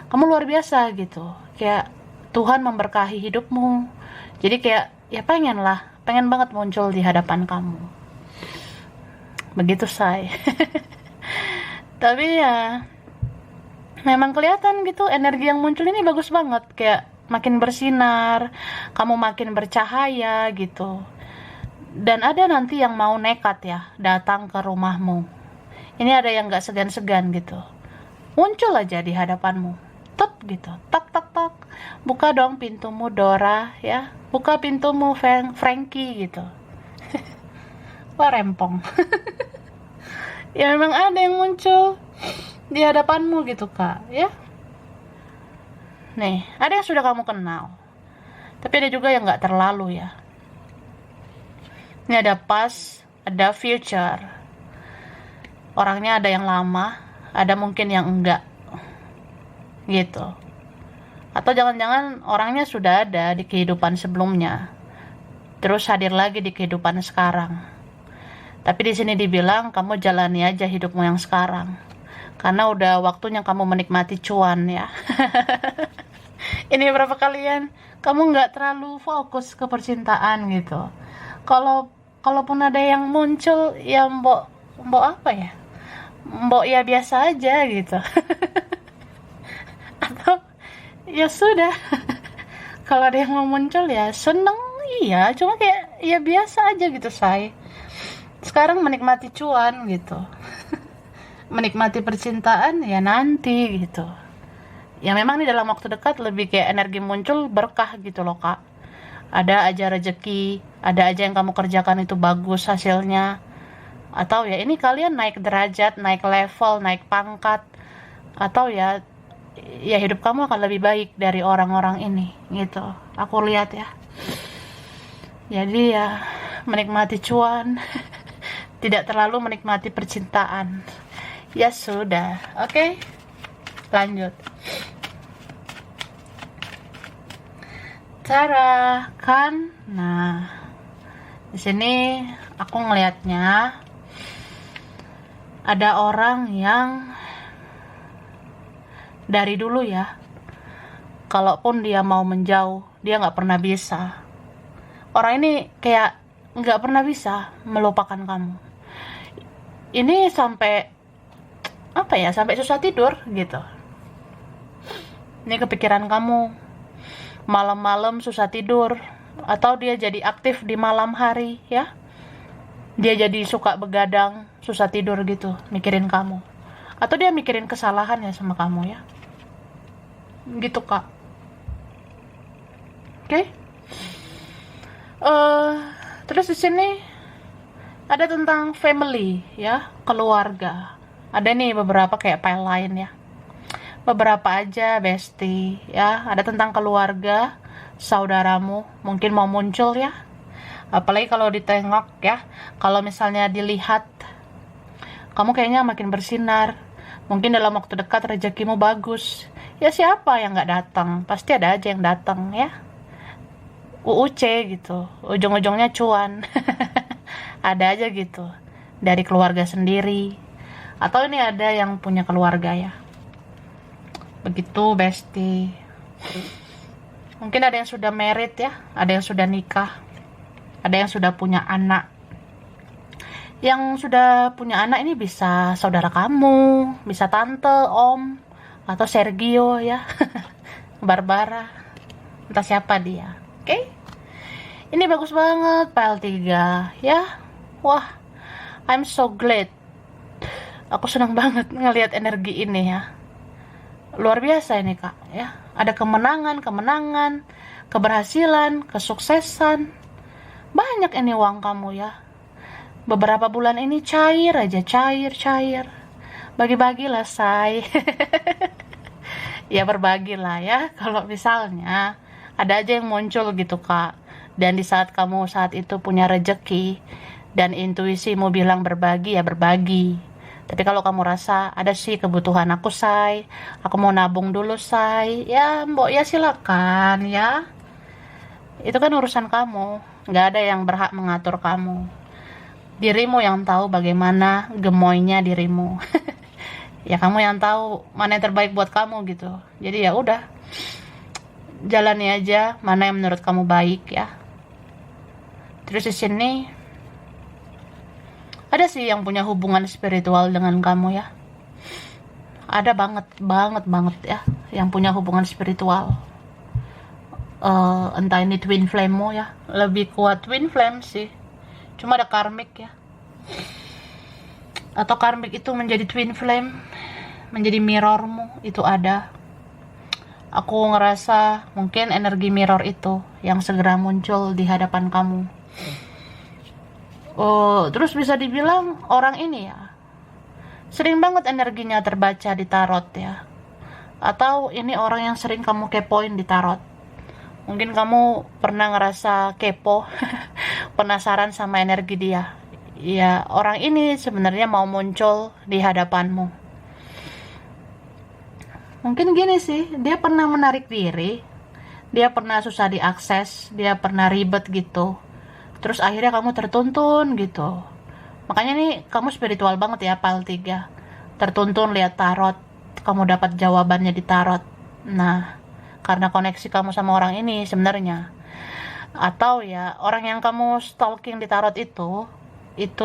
Kamu luar biasa gitu. Kayak Tuhan memberkahi hidupmu. Jadi kayak ya pengen banget muncul di hadapan kamu. Begitu say. Tapi ya memang kelihatan gitu energi yang muncul ini bagus banget, kayak makin bersinar, kamu makin bercahaya gitu. Dan ada nanti yang mau nekat ya datang ke rumahmu. Ini ada yang gak segan-segan gitu, muncul aja di hadapanmu, tek gitu, tak tak tak, buka dong pintumu Dora ya, buka pintumu Frankie gitu. Wah rempong. Ya memang ada yang muncul di hadapanmu gitu kak ya. Nih ada yang sudah kamu kenal, tapi ada juga yang gak terlalu ya. Ini ada past, ada future. Orangnya ada yang lama, ada mungkin yang enggak gitu. Atau jangan-jangan orangnya sudah ada di kehidupan sebelumnya, terus hadir lagi di kehidupan sekarang. Tapi di sini dibilang kamu jalani aja hidupmu yang sekarang, karena udah waktunya kamu menikmati cuan ya. Ini berapa kalian kamu nggak terlalu fokus ke percintaan gitu. Kalaupun ada yang muncul ya mbok apa ya, mbok ya biasa aja gitu. Atau ya sudah. Kalau ada yang mau muncul ya seneng, iya, cuma kayak ya biasa aja gitu say. Sekarang menikmati cuan gitu. Menikmati percintaan ya nanti gitu. Ya memang nih dalam waktu dekat lebih kayak energi muncul berkah gitu loh kak. Ada aja rezeki, ada aja yang kamu kerjakan itu bagus hasilnya. Atau ya ini kalian naik derajat, naik level, naik pangkat. Atau ya hidup kamu akan lebih baik dari orang-orang ini gitu. Aku lihat ya. Jadi ya menikmati cuan, tidak terlalu menikmati percintaan. Ya sudah, oke. Lanjut. Cara kan, nah di sini aku ngelihatnya ada orang yang dari dulu ya, kalaupun dia mau menjauh, dia nggak pernah bisa. Orang ini kayak nggak pernah bisa melupakan kamu. Ini sampai apa ya, sampai susah tidur gitu. Ini kepikiran kamu, malam-malam susah tidur, atau dia jadi aktif di malam hari ya, dia jadi suka begadang, susah tidur gitu, mikirin kamu, atau dia mikirin kesalahan ya sama kamu ya, gitu kak. Oke. Terus di sini ada tentang family ya, keluarga. Ada nih beberapa kayak file lain ya, beberapa aja bestie ya. Ada tentang keluarga, saudaramu mungkin mau muncul ya, apalagi kalau ditengok ya, kalau misalnya dilihat kamu kayaknya makin bersinar, mungkin dalam waktu dekat rezekimu bagus ya. Siapa yang nggak datang, pasti ada aja yang datang ya. UUC gitu, ujung-ujungnya cuan. Ada aja gitu, dari keluarga sendiri, atau ini ada yang punya keluarga ya. Begitu bestie. Mungkin ada yang sudah married ya, ada yang sudah nikah, ada yang sudah punya anak. Yang sudah punya anak ini bisa saudara kamu, bisa tante, om, atau Sergio ya. Barbara, entah siapa dia. Oke. Ini bagus banget file 3 ya. Wah, I'm so glad. Aku senang banget ngelihat energi ini ya. Luar biasa ini kak ya. Ada kemenangan, keberhasilan, kesuksesan. Banyak ini uang kamu ya. Beberapa bulan ini cair aja, cair. Bagi-bagilah say. Ya berbagilah ya. Kalau misalnya ada aja yang muncul gitu kak, dan di saat kamu saat itu punya rejeki dan intuisimu bilang berbagi, ya berbagi. Tapi kalau kamu rasa ada sih kebutuhan aku say, aku mau nabung dulu say, ya mbok ya silakan ya. Itu kan urusan kamu, nggak ada yang berhak mengatur kamu. Dirimu yang tahu bagaimana gemoynya dirimu. Ya kamu yang tahu mana yang terbaik buat kamu gitu. Jadi ya udah, jalani aja mana yang menurut kamu baik ya. Terus di sini ada sih yang punya hubungan spiritual dengan kamu ya. Ada banget ya yang punya hubungan spiritual. Entah ini twin flame-mu ya, lebih kuat twin flame sih. Cuma ada karmic ya. Atau karmic itu menjadi twin flame, menjadi mirrormu, itu ada. Aku ngerasa mungkin energi mirror itu yang segera muncul di hadapan kamu. Terus bisa dibilang orang ini ya sering banget energinya terbaca di tarot ya. Atau ini orang yang sering kamu kepoin di tarot. Mungkin kamu pernah ngerasa kepo, penasaran sama energi dia. Ya, orang ini sebenarnya mau muncul di hadapanmu. Mungkin gini sih, dia pernah menarik diri, dia pernah susah diakses, dia pernah ribet gitu. Terus akhirnya kamu tertuntun gitu. Makanya nih kamu spiritual banget ya file 3. Tertuntun lihat tarot, kamu dapat jawabannya di tarot. Nah, karena koneksi kamu sama orang ini sebenarnya. Atau ya orang yang kamu stalking di tarot itu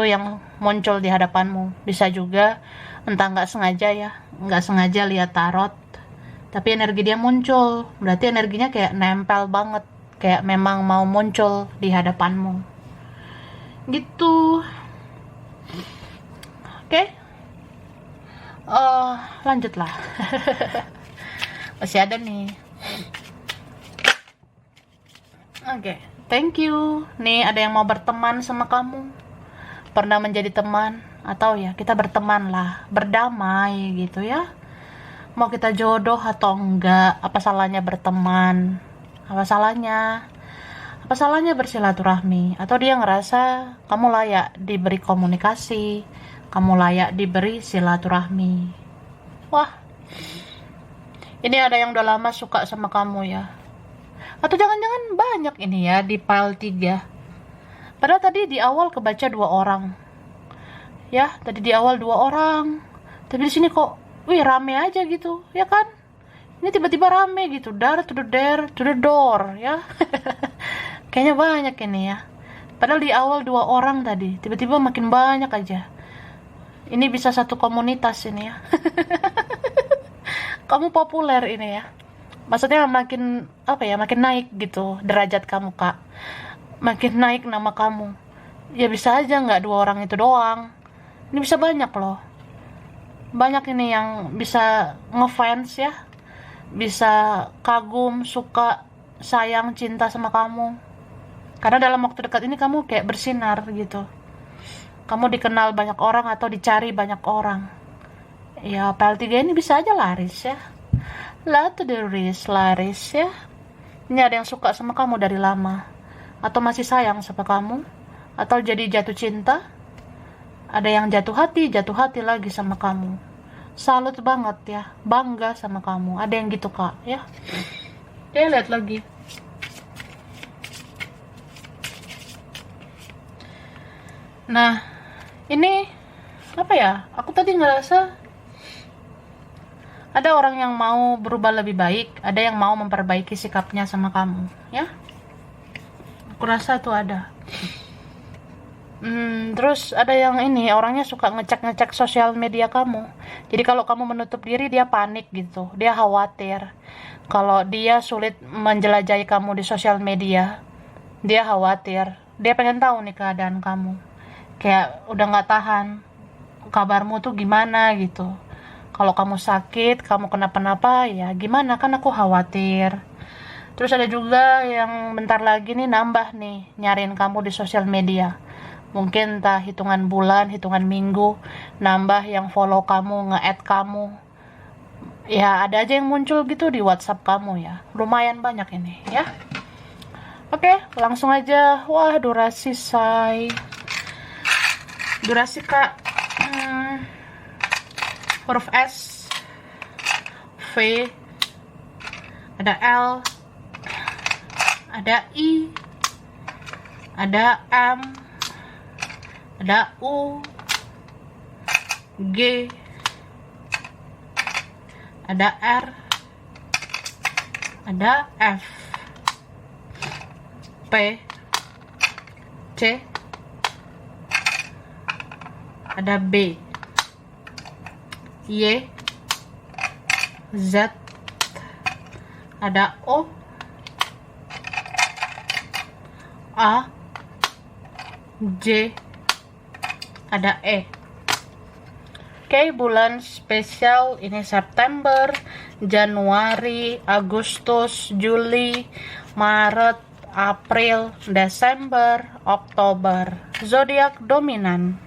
yang muncul di hadapanmu. Bisa juga entah nggak sengaja ya, nggak sengaja lihat tarot, tapi energi dia muncul. Berarti energinya kayak nempel banget, kayak memang mau muncul di hadapanmu gitu. Oke. Lanjutlah. Masih ada nih. Oke, thank you. Nih ada yang mau berteman sama kamu, pernah menjadi teman, atau ya kita berteman lah, berdamai gitu ya. Mau kita jodoh atau enggak, apa salahnya berteman? Apa salahnya? Apa salahnya bersilaturahmi? Atau dia ngerasa kamu layak diberi komunikasi, kamu layak diberi silaturahmi. Wah, ini ada yang udah lama suka sama kamu ya. Atau jangan-jangan banyak ini ya di file 3. Padahal tadi di awal kebaca 2 orang. Ya, tadi di awal 2 orang. Tapi di sini kok rame aja gitu, ya kan? Ini tiba-tiba rame gitu, dar to the door ya. Kayaknya banyak ini ya. Padahal di awal 2 orang tadi, tiba-tiba makin banyak aja. Ini bisa satu komunitas ini ya. Kamu populer ini ya. Maksudnya makin apa ya, makin naik gitu derajat kamu, Kak. Makin naik nama kamu. Ya bisa aja nggak 2 orang itu doang. Ini bisa banyak loh. Banyak ini yang bisa ngefans ya. Bisa kagum, suka, sayang, cinta sama kamu. Karena dalam waktu dekat ini kamu kayak bersinar gitu. Kamu dikenal banyak orang atau dicari banyak orang. Ya, PL3 ini bisa aja laris ya. Lah tuh laris ya. Ini ada yang suka sama kamu dari lama. Atau masih sayang sama kamu. Atau jadi jatuh cinta. Ada yang jatuh hati lagi sama kamu. Salut banget ya. Bangga sama kamu. Ada yang gitu, Kak, ya. Oke, lihat lagi. Nah, ini apa ya? Aku tadi ngerasa ada orang yang mau berubah lebih baik, ada yang mau memperbaiki sikapnya sama kamu, ya. Aku rasa tuh ada. Terus ada yang ini, orangnya suka ngecek sosial media kamu. Jadi kalau kamu menutup diri, dia panik gitu. Dia khawatir. Kalau dia sulit menjelajahi kamu di sosial media, dia khawatir. Dia pengen tahu nih keadaan kamu. Kayak udah nggak tahan. Kabarmu tuh gimana gitu. Kalau kamu sakit, kamu kenapa-napa, ya gimana, kan aku khawatir. Terus ada juga yang bentar lagi nih nambah nih, nyariin kamu di sosial media. Mungkin entah hitungan bulan, hitungan minggu, nambah yang follow kamu, nge-add kamu. Ya ada aja yang muncul gitu di WhatsApp kamu ya. Lumayan banyak ini ya. Oke, langsung aja. Wah, durasi say. Durasi, Kak. Huruf S, V, ada L, ada I, ada M, ada U, G, ada R, ada F, P, C, ada B, Y, Z, ada O, A, J, ada E. Oke, bulan spesial ini September, Januari, Agustus, Juli, Maret, April, Desember, Oktober. Zodiak dominan.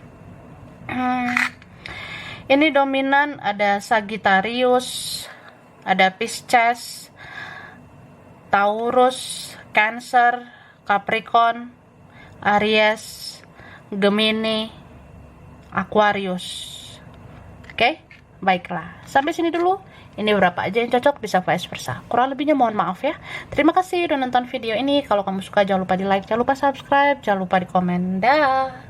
Ini dominan ada Sagittarius, ada Pisces, Taurus, Cancer, Capricorn, Aries, Gemini, Aquarius. Oke, baiklah. Sampai sini dulu. Ini berapa aja yang cocok, bisa vice versa. Kurang lebihnya mohon maaf ya. Terima kasih udah nonton video ini. Kalau kamu suka jangan lupa di like, jangan lupa subscribe, jangan lupa di komen. Dah.